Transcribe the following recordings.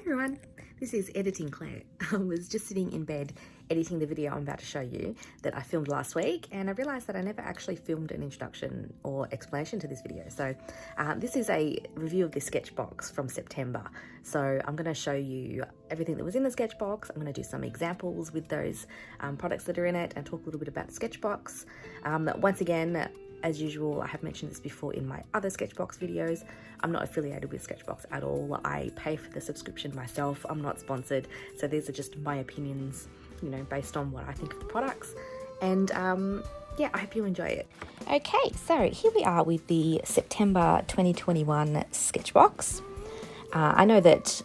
everyone, this is Editing Claire. I was just sitting in bed editing the video I'm about to show you that I filmed last week, and I realised that I never actually filmed an introduction or explanation to this video. So this is a review of the Sketchbox from September. So I'm going to show you everything that was in the Sketchbox. I'm going to do some examples with those products that are in it and talk a little bit about the Sketchbox. Once again, as usual, I have mentioned this before in my other Sketchbox videos, I'm not affiliated with Sketchbox at all. I pay for the subscription myself. I'm not sponsored. So these are just my opinions, you know, based on what I think of the products. And yeah, I hope you enjoy it. Okay, so here we are with the September 2021 Sketchbox. I know that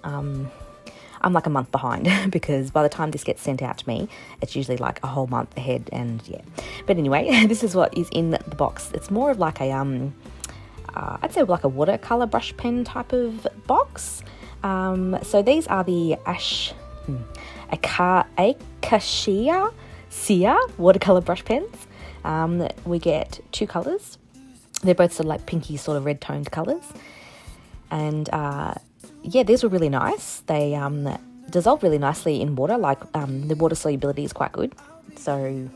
I'm like a month behind because by the time this gets sent out to me, it's usually like a whole month ahead, and yeah. But anyway, this is what is in the box. It's more of like a, I'd say like a watercolor brush pen type of box. So these are the Acacia watercolor brush pens. We get two colors. They're both sort of like pinky sort of red toned colors. And yeah, these were really nice. They dissolve really nicely in water. Like the water solubility is quite good. So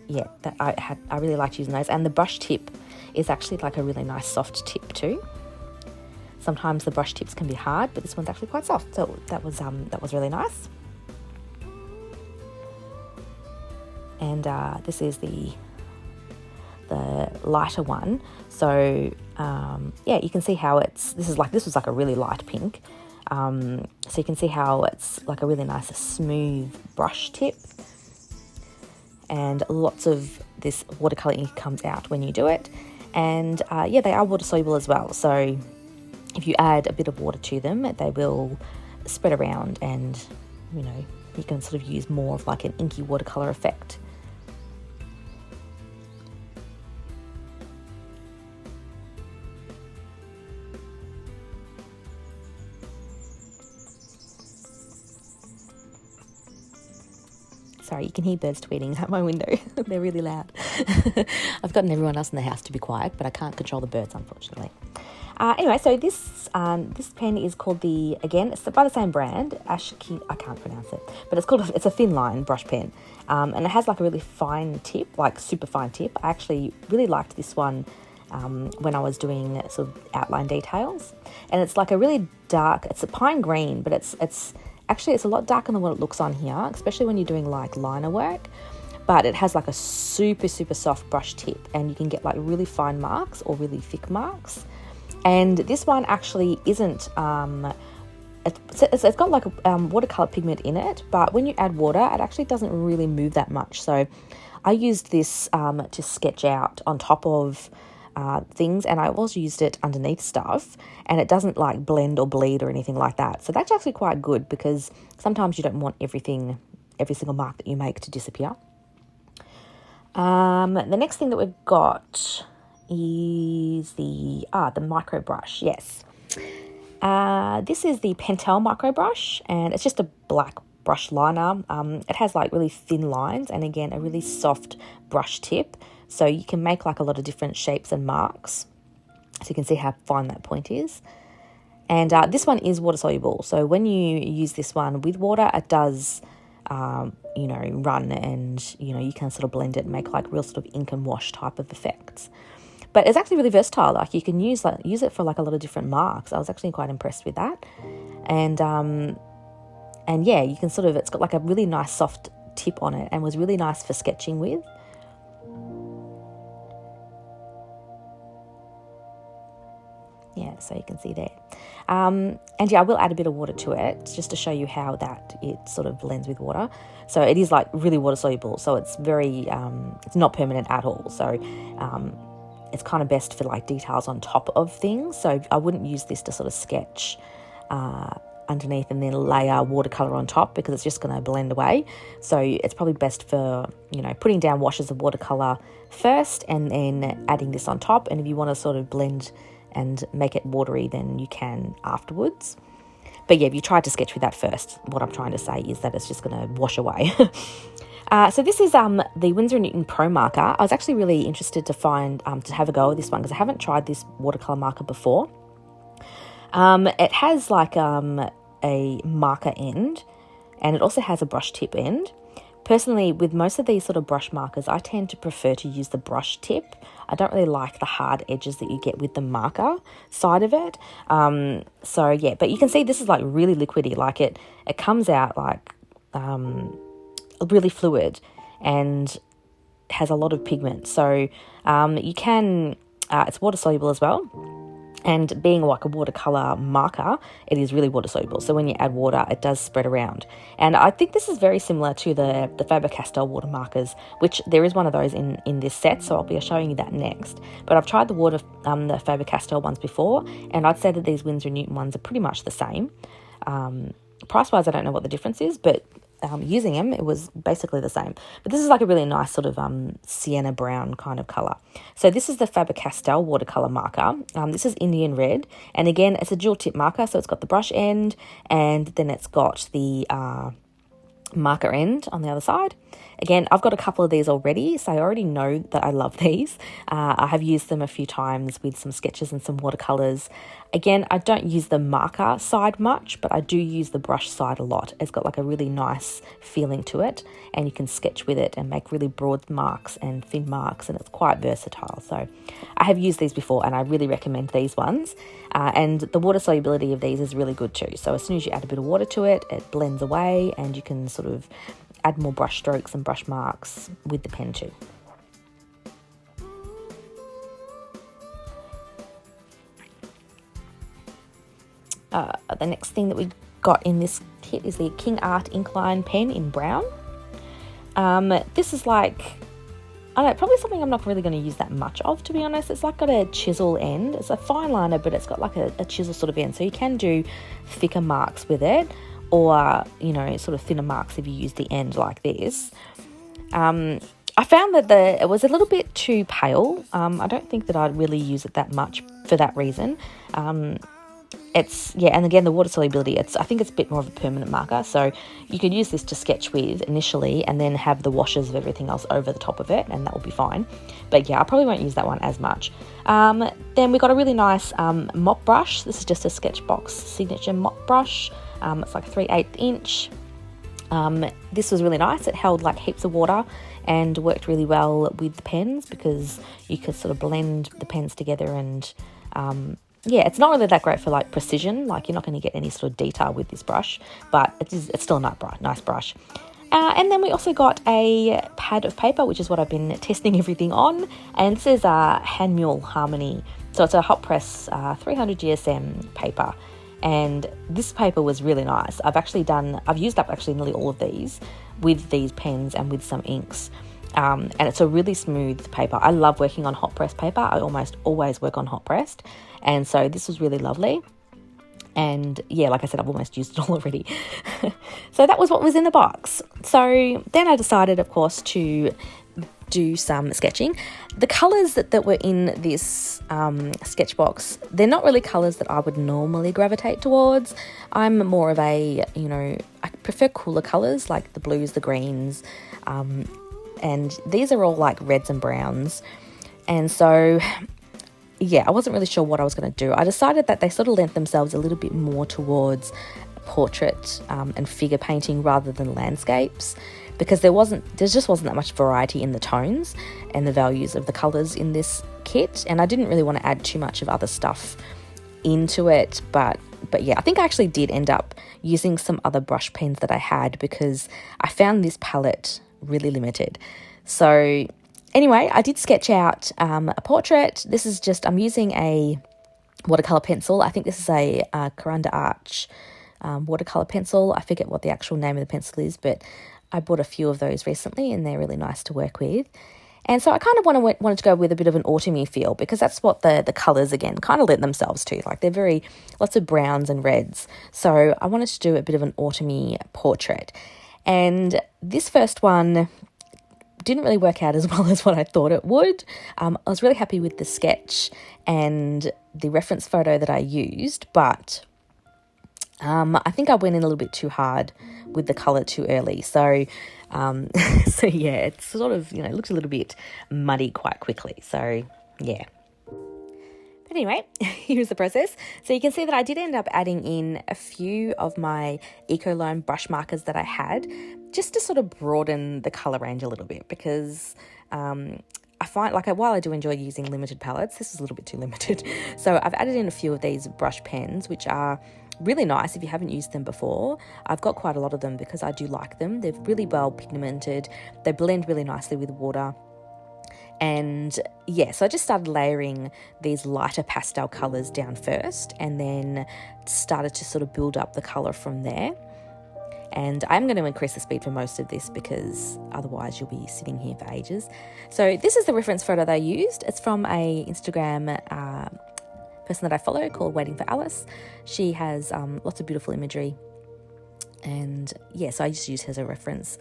yeah, I really liked using those. And the brush tip is actually like a really nice soft tip too. Sometimes the brush tips can be hard, but this one's actually quite soft. So that was really nice. And this is the lighter one. So yeah, you can see how this was like a really light pink. So you can see how it's like a really nice smooth brush tip, and lots of this watercolor ink comes out when you do it. And yeah, they are water soluble as well. So if you add a bit of water to them, they will spread around, and you know, you can sort of use more of like an inky watercolor effect. Sorry, you can hear birds tweeting at my window. They're really loud. I've gotten everyone else in the house to be quiet, but I can't control the birds, unfortunately. Anyway, so this pen is called it's by the same brand, I can't pronounce it, but it's a thin line brush pen, and it has like a really fine tip, like super fine tip. I actually really liked this one when I was doing sort of outline details, and it's like a really dark, it's a pine green, but it's actually, it's a lot darker than what it looks on here, especially when you're doing like liner work. But it has like a super, super soft brush tip, and you can get like really fine marks or really thick marks. And this one actually isn't, it's got like a watercolor pigment in it, but when you add water, it actually doesn't really move that much. So I used this to sketch out on top of things, and I also used it underneath stuff, and it doesn't like blend or bleed or anything like that. So that's actually quite good, because sometimes you don't want every single mark that you make to disappear. The next thing that we've got is the micro brush. Yes, this is the Pentel micro brush, and it's just a black brush liner. It has like really thin lines, and again a really soft brush tip, so you can make like a lot of different shapes and marks. So you can see how fine that point is. And this one is water soluble, so when you use this one with water, it does you know, run, and you know, you can sort of blend it and make like real sort of ink and wash type of effects. But it's actually really versatile. Like you can use it for like a lot of different marks. I was actually quite impressed with that. And yeah, you can sort of, it's got like a really nice soft tip on it, and was really nice for sketching with. Yeah, so you can see there. And yeah, I will add a bit of water to it just to show you how it sort of blends with water. So it is like really water soluble. So it's very, it's not permanent at all. So it's kind of best for like details on top of things. So I wouldn't use this to sort of sketch underneath and then layer watercolor on top, because it's just going to blend away. So it's probably best for, you know, putting down washes of watercolor first and then adding this on top. And if you want to sort of blend and make it watery, then you can afterwards. But yeah, if you try to sketch with that first, what I'm trying to say is that it's just going to wash away. So this is the Winsor & Newton Pro marker. I was actually really interested to have a go at this one, because I haven't tried this watercolor marker before. It has like a marker end, and it also has a brush tip end. Personally, with most of these sort of brush markers, I tend to prefer to use the brush tip. I don't really like the hard edges that you get with the marker side of it. So yeah, but you can see this is like really liquidy. Like it comes out like really fluid and has a lot of pigment. So you can, it's water soluble as well. And being like a watercolor marker, it is really water soluble. So when you add water, it does spread around. And I think this is very similar to the Faber-Castell water markers, which there is one of those in this set. So I'll be showing you that next. But I've tried the Faber-Castell ones before, and I'd say that these Winsor & Newton ones are pretty much the same. Price-wise, I don't know what the difference is, but using them, it was basically the same. But this is like a really nice sort of sienna brown kind of colour. So this is the Faber-Castell watercolour marker. This is Indian Red. And again, it's a dual tip marker. So it's got the brush end and then it's got the marker end on the other side. Again, I've got a couple of these already, so I already know that I love these. I have used them a few times with some sketches and some watercolours. Again, I don't use the marker side much, but I do use the brush side a lot. It's got like a really nice feeling to it, and you can sketch with it and make really broad marks and thin marks, and it's quite versatile. So I have used these before, and I really recommend these ones. And the water solubility of these is really good too. So as soon as you add a bit of water to it, it blends away, and you can sort of add more brush strokes and brush marks with the pen too. The next thing that we got in this kit is the King Art Inkline pen in brown. This is like, I don't know, probably something I'm not really going to use that much of, to be honest. It's like got a chisel end. It's a fine liner, but it's got like a chisel sort of end. So you can do thicker marks with it, or, you know, sort of thinner marks if you use the end like this. I found that it was a little bit too pale. I don't think that I'd really use it that much for that reason. Yeah, and again, the water solubility, I think it's a bit more of a permanent marker, so you could use this to sketch with initially and then have the washes of everything else over the top of it, and that will be fine. But yeah, I probably won't use that one as much. Then we got a really nice mop brush. This is just a Sketchbox signature mop brush. It's like a 3/8 inch. This was really nice. It held like heaps of water and worked really well with the pens because you could sort of blend the pens together, and yeah, it's not really that great for like precision. Like you're not going to get any sort of detail with this brush, but it's still a nice brush. And then we also got a pad of paper, which is what I've been testing everything on. And this is Hand Mule Harmony. So it's a hot press 300 GSM paper. And this paper was really nice. I've used up actually nearly all of these with these pens and with some inks. And it's a really smooth paper. I love working on hot press paper. I almost always work on hot pressed. And so this was really lovely. And yeah, like I said, I've almost used it all already. So that was what was in the box. So then I decided, of course, to do some sketching. The colours that were in this sketchbox, they're not really colours that I would normally gravitate towards. I'm more of I prefer cooler colours like the blues, the greens, and these are all like reds and browns. And so yeah, I wasn't really sure what I was going to do. I decided that they sort of lent themselves a little bit more towards portrait and figure painting rather than landscapes, because there just wasn't that much variety in the tones and the values of the colours in this kit, and I didn't really want to add too much of other stuff into it. But yeah, I think I actually did end up using some other brush pens that I had because I found this palette really limited. So anyway, I did sketch out a portrait. This is just, I'm using a watercolour pencil. I think this is a Corunda Arch watercolour pencil. I forget what the actual name of the pencil is, but I bought a few of those recently and they're really nice to work with. And so I kind of wanted to go with a bit of an autumny feel because that's what the colours, again, kind of lent themselves to. Like they're lots of browns and reds. So I wanted to do a bit of an autumny portrait. And this first one didn't really work out as well as what I thought it would. I was really happy with the sketch and the reference photo that I used, but I think I went in a little bit too hard with the colour too early. So so yeah, it sort of, looked a little bit muddy quite quickly. So yeah. But Anyway, here's the process. So you can see that I did end up adding in a few of my Ecoline brush markers that I had, just to sort of broaden the colour range a little bit, because I find, like, while I do enjoy using limited palettes, this is a little bit too limited. So I've added in a few of these brush pens, which are really nice if you haven't used them before. I've got quite a lot of them because I do like them. They're really well pigmented. They blend really nicely with water. And yeah, so I just started layering these lighter pastel colours down first, and then started to sort of build up the colour from there. And I'm going to increase the speed for most of this because otherwise you'll be sitting here for ages. So this is the reference photo that I used. It's from a Instagram person that I follow called Waiting for Alice. She has lots of beautiful imagery. And yeah, so I just used her as a reference.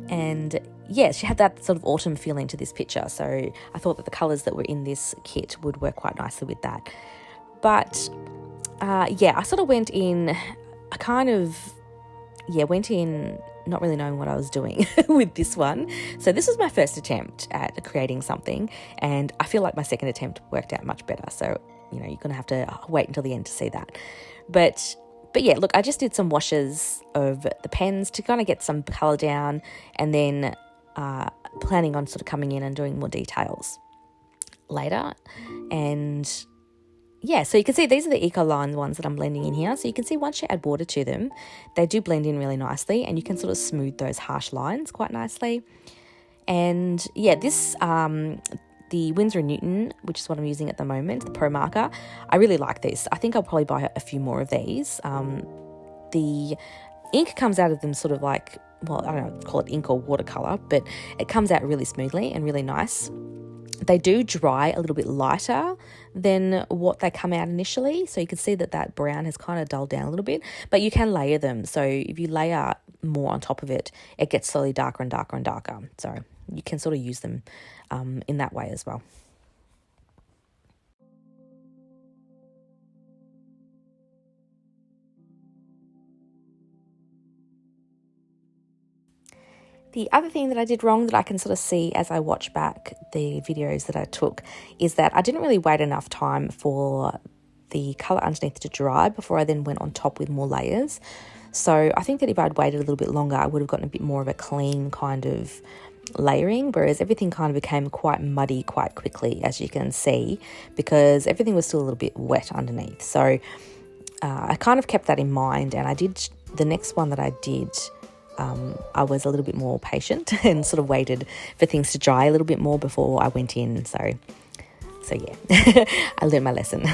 And yeah, she had that sort of autumn feeling to this picture. So I thought that the colours that were in this kit would work quite nicely with that. But yeah, I sort of went in, went in not really knowing what I was doing with this one. So this was my first attempt at creating something, and I feel like my second attempt worked out much better. So, you know, you're going to have to wait until the end to see that. But yeah, look, I just did some washes of the pens to kind of get some colour down, and then planning on sort of coming in and doing more details later. And yeah, so you can see these are the Ecoline ones that I'm blending in here. So you can see once you add water to them, they do blend in really nicely, and you can sort of smooth those harsh lines quite nicely. And yeah, this, the Winsor & Newton, which is what I'm using at the moment, the Pro Marker, I really like this. I think I'll probably buy a few more of these. The ink comes out of them sort of like, well, I don't know, call it ink or watercolour, but it comes out really smoothly and really nice. They do dry a little bit lighter than what they come out initially. So you can see that that brown has kind of dulled down a little bit, but you can layer them. So if you layer more on top of it, it gets slowly darker and darker and darker. So you can sort of use them in that way as well. The other thing that I did wrong that I can sort of see as I watch back the videos that I took is that I didn't really wait enough time for the colour underneath to dry before I then went on top with more layers. So I think that if I'd waited a little bit longer, I would have gotten a bit more of a clean kind of layering, whereas everything kind of became quite muddy quite quickly, as you can see, because everything was still a little bit wet underneath. So I kind of kept that in mind, and I did the next one that I did. I was a little bit more patient and sort of waited for things to dry a little bit more before I went in. So yeah, I learned my lesson.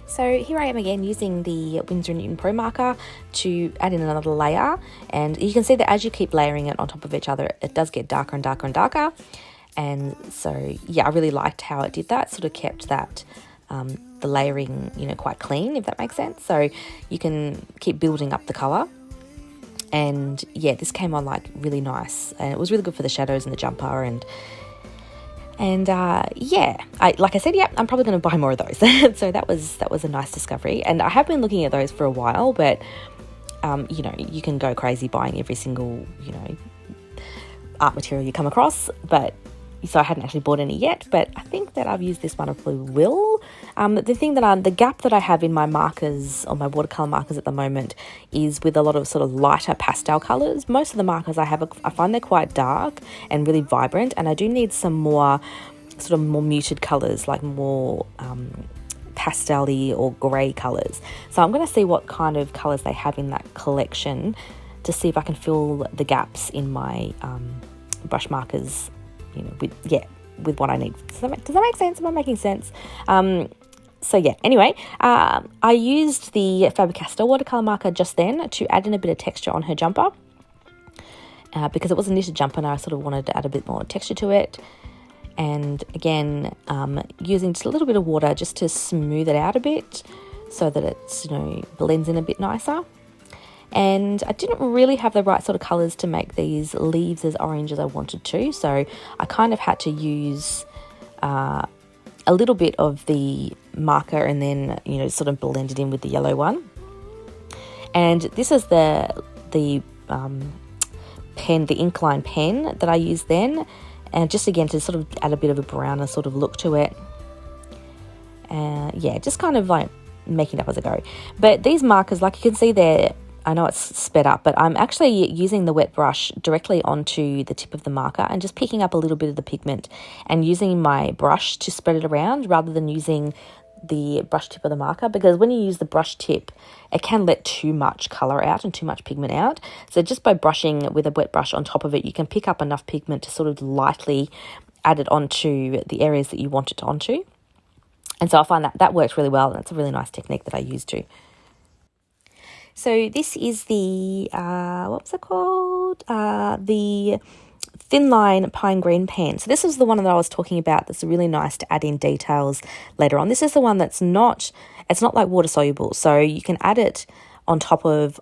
So here I am again using the Winsor & Newton Pro Marker to add in another layer, and you can see that as you keep layering it on top of each other, it does get darker and darker and darker. And so yeah, I really liked how it did that, sort of kept that the layering, you know, quite clean, if that makes sense. So you can keep building up the colour. And yeah, this came on like really nice, and it was really good for the shadows and the jumper. And yeah, like I said, yeah, I'm probably going to buy more of those. So that was a nice discovery. And I have been looking at those for a while, but you know, you can go crazy buying every single, you know, art material you come across. But so I hadn't actually bought any yet, but I think that I've used this one, I probably will. The gap that I have in my markers, or my watercolour markers at the moment, is with a lot of sort of lighter pastel colours. Most of the markers I have, I find they're quite dark and really vibrant, and I do need some more sort of more muted colours, like more pastel-y or grey colours. So I'm going to see what kind of colours they have in that collection to see if I can fill the gaps in my brush markers, you know, with what I need. Does that make sense? Am I making sense? So yeah, anyway, I used the Faber-Castell watercolour marker just then to add in a bit of texture on her jumper, because it was a knitted jumper and I sort of wanted to add a bit more texture to it. And again, using just a little bit of water just to smooth it out a bit so that it's, you know, blends in a bit nicer. And I didn't really have the right sort of colours to make these leaves as orange as I wanted to, so I kind of had to use a little bit of the marker and then, you know, sort of blend it in with the yellow one. And this is the pen, the Inkline pen that I used then, and just again to sort of add a bit of a browner sort of look to it. Yeah, just kind of like making it up as I go. But these markers, like you can see there, I know it's sped up, but I'm actually using the wet brush directly onto the tip of the marker and just picking up a little bit of the pigment and using my brush to spread it around rather than using the brush tip of the marker, because when you use the brush tip, it can let too much color out and too much pigment out. So just by brushing with a wet brush on top of it, you can pick up enough pigment to sort of lightly add it onto the areas that you want it onto. And so I find that works really well, and it's a really nice technique that I use too. So this is the, what's it called? The Thin Line Pine Green pen. So this is the one that I was talking about that's really nice to add in details later on. This is the one that's not, it's not like water soluble, so you can add it on top of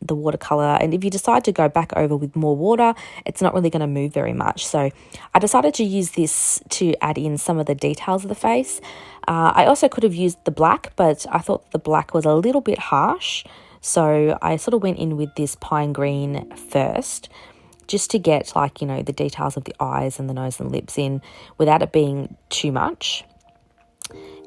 the watercolor, and if you decide to go back over with more water, it's not really going to move very much. So I decided to use this to add in some of the details of the face. I also could have used the black, but I thought the black was a little bit harsh, so I sort of went in with this pine green first, just to get, like, you know, the details of the eyes and the nose and lips in without it being too much.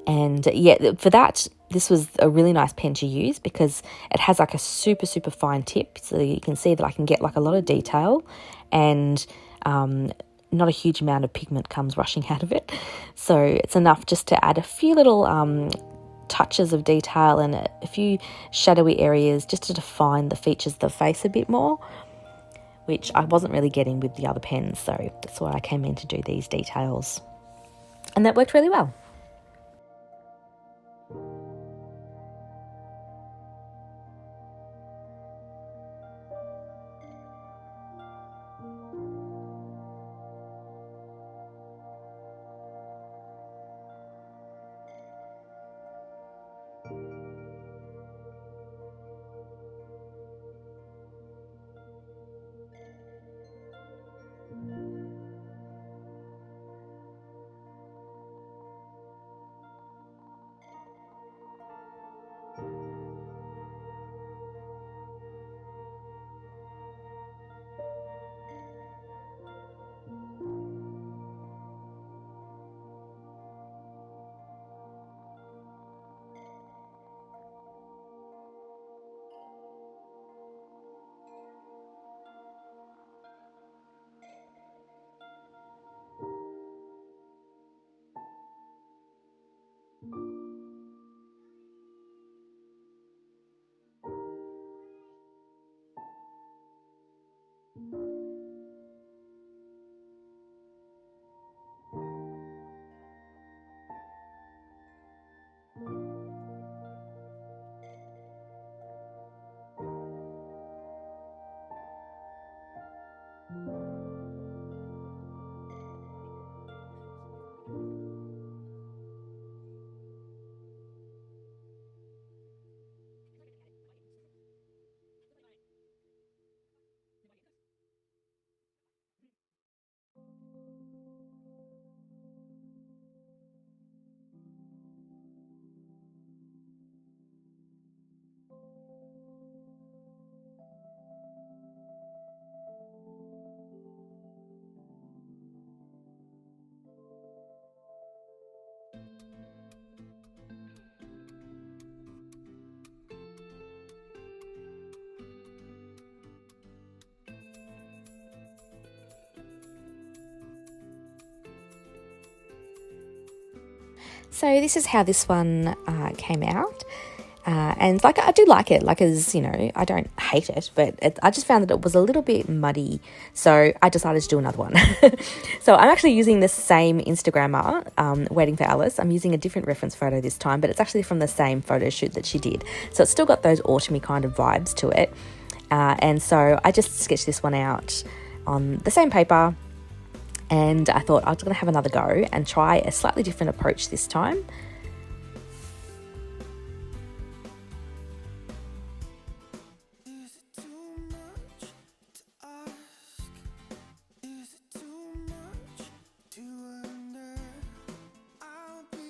And yeah, for that, this was a really nice pen to use because it has like a super, super fine tip. So you can see that I can get like a lot of detail, and not a huge amount of pigment comes rushing out of it. So it's enough just to add a few little touches of detail and a few shadowy areas just to define the features of the face a bit more, which I wasn't really getting with the other pens. So that's why I came in to do these details. And that worked really well. So this is how this one came out. And like, I do like it, like, as you know, I don't hate it, but I just found that it was a little bit muddy, so I decided to do another one. So I'm actually using the same Instagrammer, Waiting for Alice. I'm using a different reference photo this time, but it's actually from the same photo shoot that she did, so it's still got those autumny kind of vibes to it. And so I just sketched this one out on the same paper, and I thought I was going to have another go and try a slightly different approach this time. Is it too much to wonder? I'll be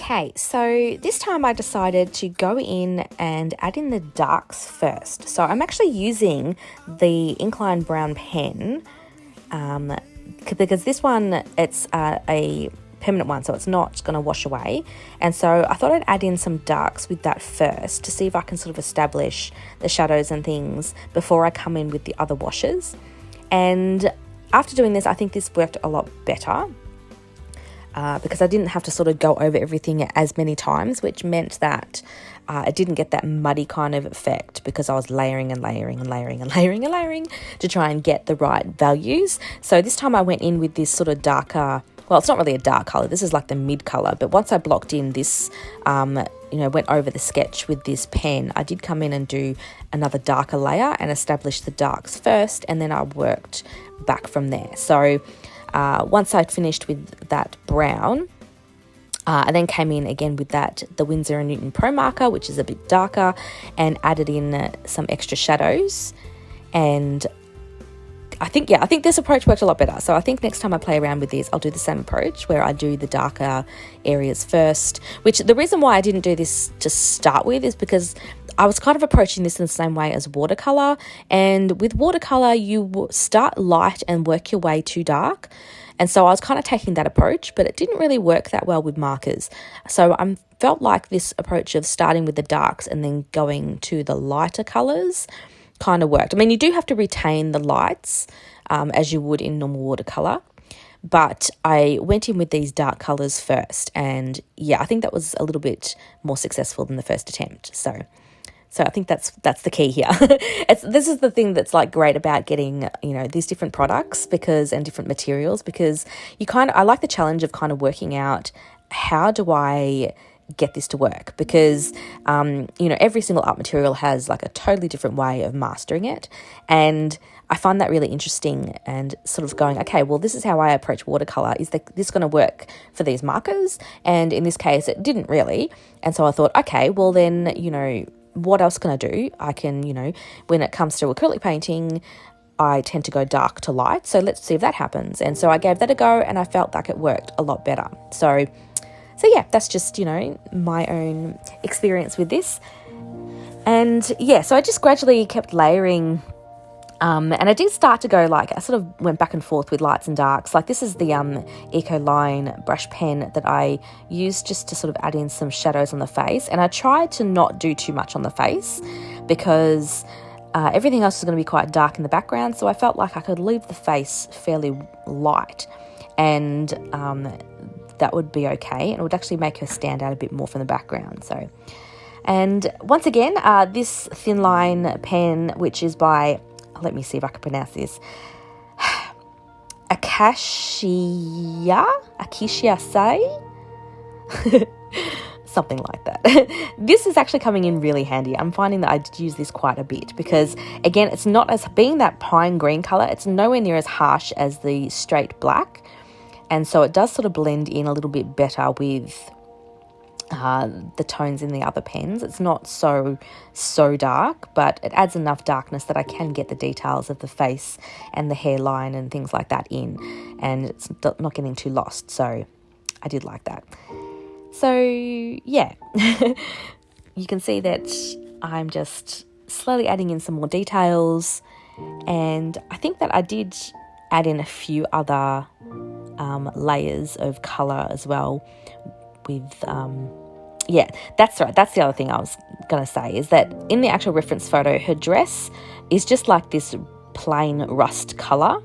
Okay, so this time I decided to go in and add in the darks first. So I'm actually using the Incline Brown pen because this one, it's a permanent one, so it's not going to wash away. And so I thought I'd add in some darks with that first to see if I can sort of establish the shadows and things before I come in with the other washes. And after doing this, I think this worked a lot better. Because I didn't have to sort of go over everything as many times, which meant that it didn't get that muddy kind of effect because I was layering and layering and layering and layering and layering to try and get the right values. So this time I went in with this sort of darker, well, it's not really a dark colour, this is like the mid colour, but once I blocked in this, went over the sketch with this pen, I did come in and do another darker layer and establish the darks first, and then I worked back from there. So once I'd finished with that brown, I then came in again with the Winsor & Newton Pro Marker, which is a bit darker, and added in some extra shadows. And I think this approach worked a lot better. So I think next time I play around with this, I'll do the same approach where I do the darker areas first, which the reason why I didn't do this to start with is because I was kind of approaching this in the same way as watercolor. And with watercolor, you start light and work your way to dark. And so I was kind of taking that approach, but it didn't really work that well with markers. So I felt like this approach of starting with the darks and then going to the lighter colors kind of worked. I mean, you do have to retain the lights as you would in normal watercolor, but I went in with these dark colors first. And yeah, I think that was a little bit more successful than the first attempt. So I think that's the key here. This is the thing that's like great about getting, these different products and different materials, because I like the challenge of kind of working out, how do I get this to work? Because, every single art material has like a totally different way of mastering it. And I find that really interesting and sort of going, okay, well, this is how I approach watercolor. Is this going to work for these markers? And in this case, it didn't really. And so I thought, okay, well then, what else can I do? I can, when it comes to acrylic painting, I tend to go dark to light. So let's see if that happens. And so I gave that a go and I felt like it worked a lot better. So yeah, that's just, my own experience with this. And yeah, so I just gradually kept layering. And I did start to go I sort of went back and forth with lights and darks. Like this is the Ecoline brush pen that I used just to sort of add in some shadows on the face. And I tried to not do too much on the face because everything else was going to be quite dark in the background. So I felt like I could leave the face fairly light and that would be okay. And it would actually make her stand out a bit more from the background. So, and once again, this thin line pen, which is by, let me see if I can pronounce this, Acacia Say? Something like that. This is actually coming in really handy. I'm finding that I use this quite a bit because, again, it's not as, being that pine green colour, it's nowhere near as harsh as the straight black. And so it does sort of blend in a little bit better with the tones in the other pens. It's not so dark, but it adds enough darkness that I can get the details of the face and the hairline and things like that in, and it's not getting too lost. So I did like that. So yeah, you can see that I'm just slowly adding in some more details, and I think that I did add in a few other layers of colour as well with yeah, that's right, that's the other thing I was going to say, is that in the actual reference photo, her dress is just like this plain rust colour,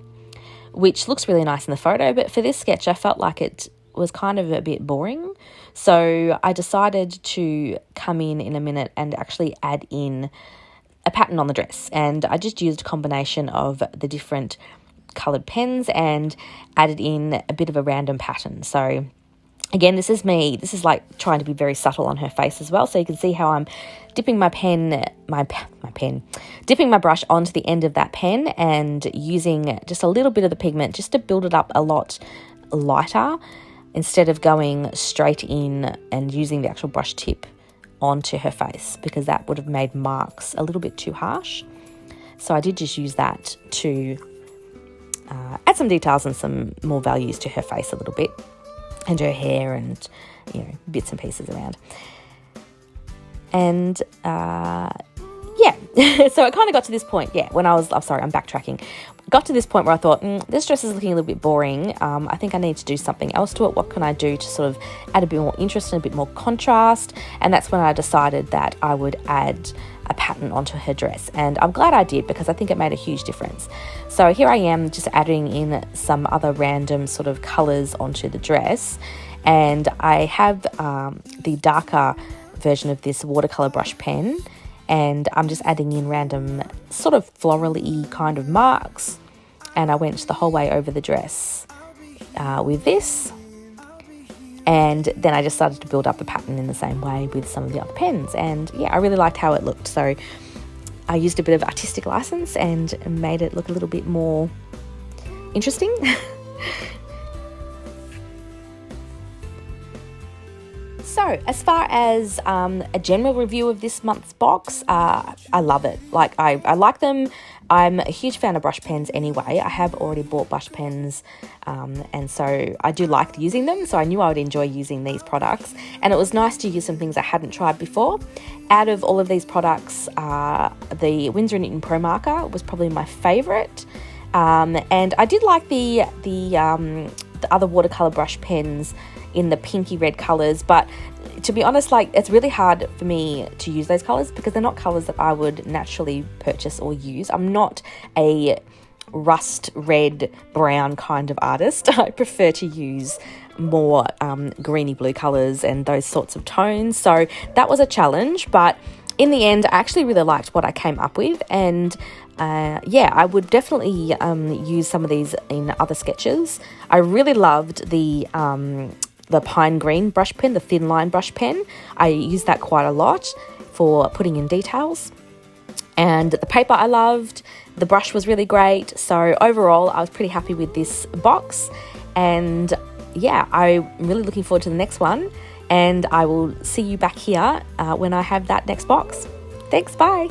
which looks really nice in the photo, but for this sketch I felt like it was kind of a bit boring. So I decided to come in a minute and actually add in a pattern on the dress, and I just used a combination of the different coloured pens and added in a bit of a random pattern. So again, this is like trying to be very subtle on her face as well. So you can see how I'm dipping dipping my brush onto the end of that pen and using just a little bit of the pigment just to build it up a lot lighter, instead of going straight in and using the actual brush tip onto her face, because that would have made marks a little bit too harsh. So I did just use that to add some details and some more values to her face a little bit. and her hair and, you know, bits and pieces around. And yeah, so it kind of got to this point, when I'm backtracking. Got to this point where I thought, this dress is looking a little bit boring. I think I need to do something else to it. What can I do to sort of add a bit more interest and a bit more contrast? And that's when I decided that I would add a pattern onto her dress. And I'm glad I did, because I think it made a huge difference. So here I am just adding in some other random sort of colours onto the dress. And I have the darker version of this watercolour brush pen, and I'm just adding in random sort of floral-y kind of marks, and I went the whole way over the dress with this, and then I just started to build up a pattern in the same way with some of the other pens. And yeah, I really liked how it looked, so I used a bit of artistic license and made it look a little bit more interesting. So as far as a general review of this month's box, I love it. Like I like them. I'm a huge fan of brush pens anyway. I have already bought brush pens, and so I do like using them. So I knew I would enjoy using these products, and it was nice to use some things I hadn't tried before. Out of all of these products, the Winsor & Newton Pro Marker was probably my favourite, and I did like the other watercolour brush pens in the pinky red colours, but to be honest, like, it's really hard for me to use those colours because they're not colours that I would naturally purchase or use. I'm not a rust red brown kind of artist. I prefer to use more greeny blue colours and those sorts of tones, so that was a challenge, but in the end I actually really liked what I came up with. And yeah, I would definitely use some of these in other sketches. I really loved the pine green brush pen, the thin line brush pen. I use that quite a lot for putting in details. And the paper I loved, the brush was really great. So overall, I was pretty happy with this box. And yeah, I'm really looking forward to the next one. And I will see you back here when I have that next box. Thanks, bye.